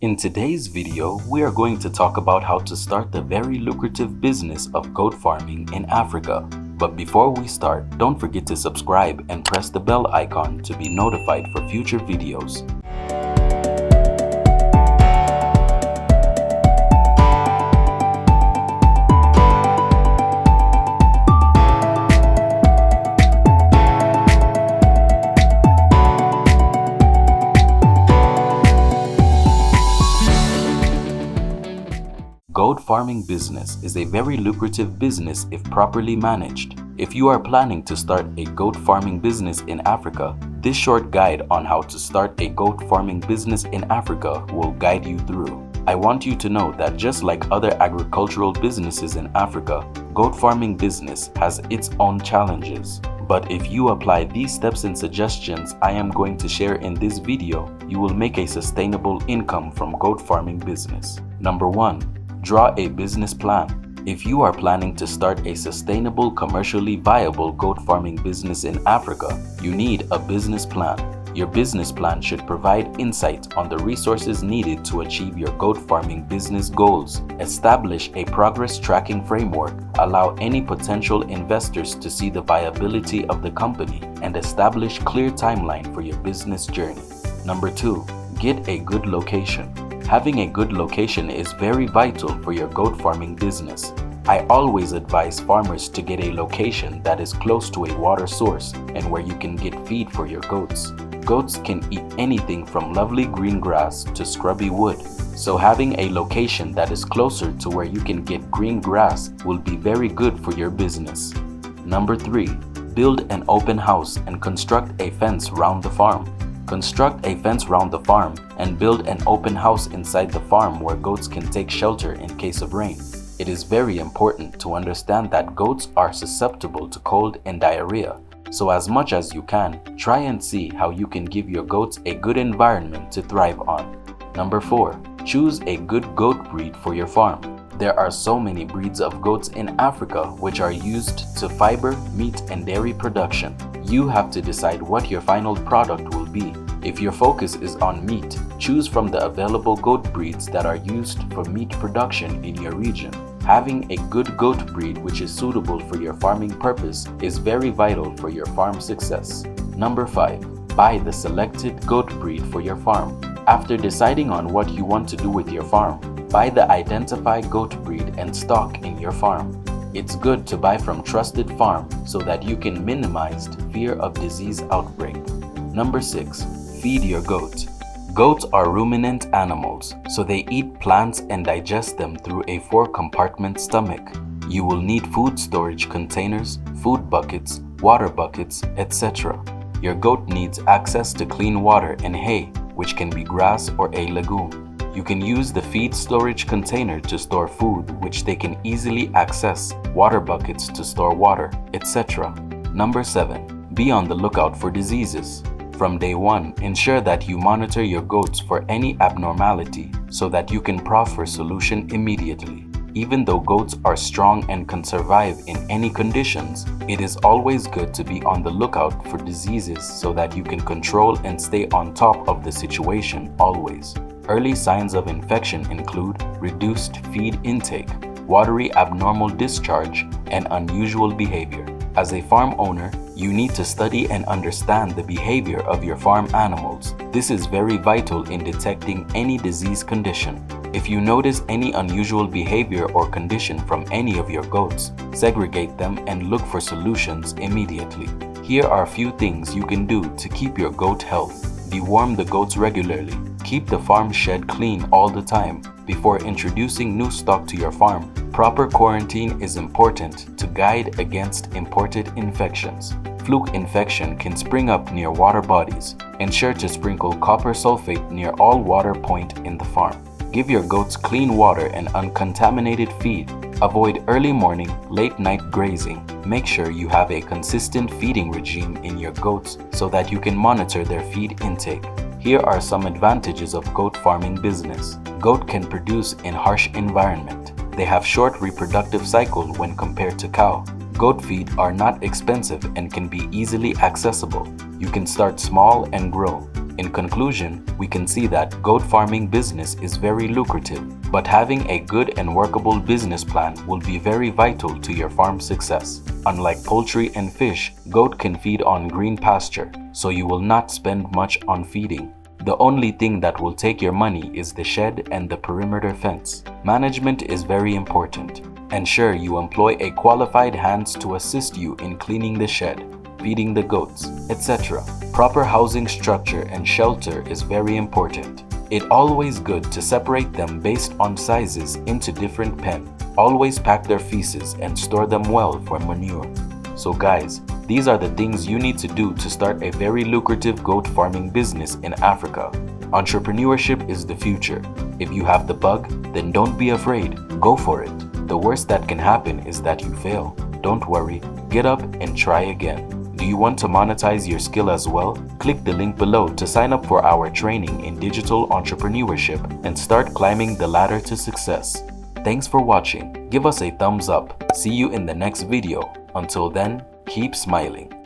In today's video, we are going to talk about how to start the very lucrative business of goat farming in Africa. But before we start, don't forget to subscribe and press the bell icon to be notified for future videos. Goat farming business is a very lucrative business if properly managed. If you are planning to start a goat farming business in Africa, this short guide on how to start a goat farming business in Africa will guide you through. I want you to know that just like other agricultural businesses in Africa, goat farming business has its own challenges. But if you apply these steps and suggestions I am going to share in this video, you will make a sustainable income from goat farming business. Number 1. Draw a business plan. If you are planning to start a sustainable, commercially viable goat farming business in Africa, you need a business plan. Your business plan should provide insight on the resources needed to achieve your goat farming business goals. Establish a progress tracking framework. Allow any potential investors to see the viability of the company and establish clear timeline for your business journey. Number 2. Get a good location. Having a good location is very vital for your goat farming business. I always advise farmers to get a location that is close to a water source and where you can get feed for your goats. Goats can eat anything from lovely green grass to scrubby wood, so having a location that is closer to where you can get green grass will be very good for your business. Number 3. Build an open house and construct a fence round the farm. Construct a fence round the farm and build an open house inside the farm where goats can take shelter in case of rain. It is very important to understand that goats are susceptible to cold and diarrhea, so as much as you can, try and see how you can give your goats a good environment to thrive on. Number 4. Choose a good goat breed for your farm. There are so many breeds of goats in Africa which are used to fiber, meat, and dairy production. You have to decide what your final product will be. If your focus is on meat, choose from the available goat breeds that are used for meat production in your region. Having a good goat breed which is suitable for your farming purpose is very vital for your farm success. Number 5. Buy the selected goat breed for your farm. After deciding on what you want to do with your farm, buy the identified goat breed and stock in your farm. It's good to buy from trusted farm so that you can minimize fear of disease outbreak. Number 6. Feed your goat. Goats are ruminant animals, so they eat plants and digest them through a 4-compartment stomach. You will need food storage containers, food buckets, water buckets, etc. Your goat needs access to clean water and hay, which can be grass or a legume. You can use the feed storage container to store food which they can easily access, water buckets to store water, etc. Number 7. Be on the lookout for diseases. From day 1, ensure that you monitor your goats for any abnormality so that you can proffer solution immediately. Even though goats are strong and can survive in any conditions, it is always good to be on the lookout for diseases so that you can control and stay on top of the situation always. Early signs of infection include reduced feed intake, watery abnormal discharge, and unusual behavior. As a farm owner, you need to study and understand the behavior of your farm animals. This is very vital in detecting any disease condition. If you notice any unusual behavior or condition from any of your goats, segregate them and look for solutions immediately. Here are a few things you can do to keep your goat health. Deworm the goats regularly. Keep the farm shed clean all the time. Before introducing new stock to your farm, proper quarantine is important to guide against imported infections. Fluke infection can spring up near water bodies. Ensure to sprinkle copper sulfate near all water point in the farm. Give your goats clean water and uncontaminated feed. Avoid early morning, late night grazing. Make sure you have a consistent feeding regime in your goats so that you can monitor their feed intake. Here are some advantages of goat farming business. Goat can produce in harsh environment. They have short reproductive cycle when compared to cow. Goat feed are not expensive and can be easily accessible. You can start small and grow. In conclusion, we can see that goat farming business is very lucrative, but having a good and workable business plan will be very vital to your farm success. Unlike poultry and fish, goat can feed on green pasture, so you will not spend much on feeding. The only thing that will take your money is the shed and the perimeter fence. Management is very important. Ensure you employ a qualified hands to assist you in cleaning the shed, feeding the goats, etc. Proper housing structure and shelter is very important. It's always good to separate them based on sizes into different pens. Always pack their feces and store them well for manure. So guys, these are the things you need to do to start a very lucrative goat farming business in Africa. Entrepreneurship is the future. If you have the bug, then don't be afraid, go for it. The worst that can happen is that you fail. Don't worry, get up and try again. Do you want to monetize your skill as well? Click the link below to sign up for our training in digital entrepreneurship and start climbing the ladder to success. Thanks for watching. Give us a thumbs up. See you in the next video. Until then, keep smiling.